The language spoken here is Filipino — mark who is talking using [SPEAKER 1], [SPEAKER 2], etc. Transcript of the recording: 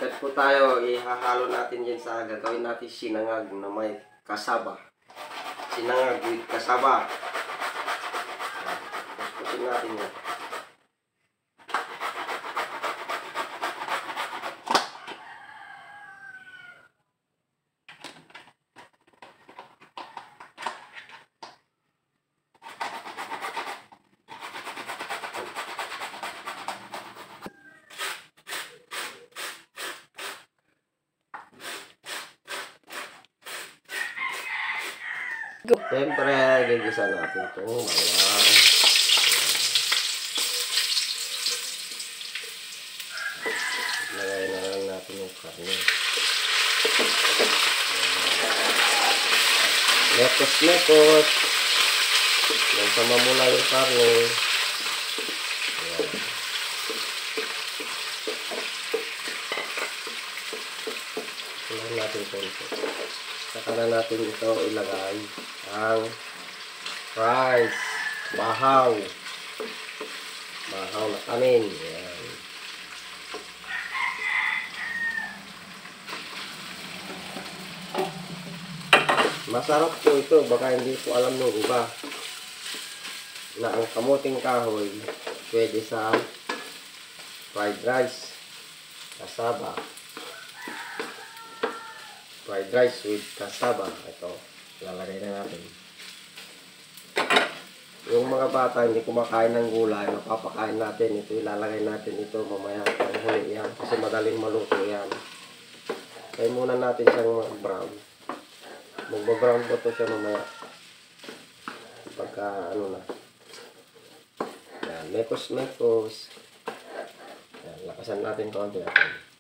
[SPEAKER 1] Cut po tayo, ihahalo natin yan sa gagawin natin sinangag na may kasaba. Sinangag with kasaba. Pusin natin yan. Siyempre, gigisa natin itong bawang. Lagay na lang natin yung karne. Lekos-lekos. Nagsama muna yung karne. Ayan natin konti. Saka na natin ito ilagay ang rice, bahaw na kanin. Ayan. Masarap po ito, baka hindi po alam ng iba na ang kamuting kahoy pwede sa fried rice, kasaba. Fried rice with kasaba. Ito, lalagay na natin. Yung mga bata hindi kumakain ng gulay, mapapakain natin ito, ilalagay natin ito mamaya ang huli yan kasi madaling maluto yan. Kaya muna natin siyang mag-brown. Mag-brown po ito siya mamaya pagka ano na yan, mekos. Yan, lakasan natin konti natin.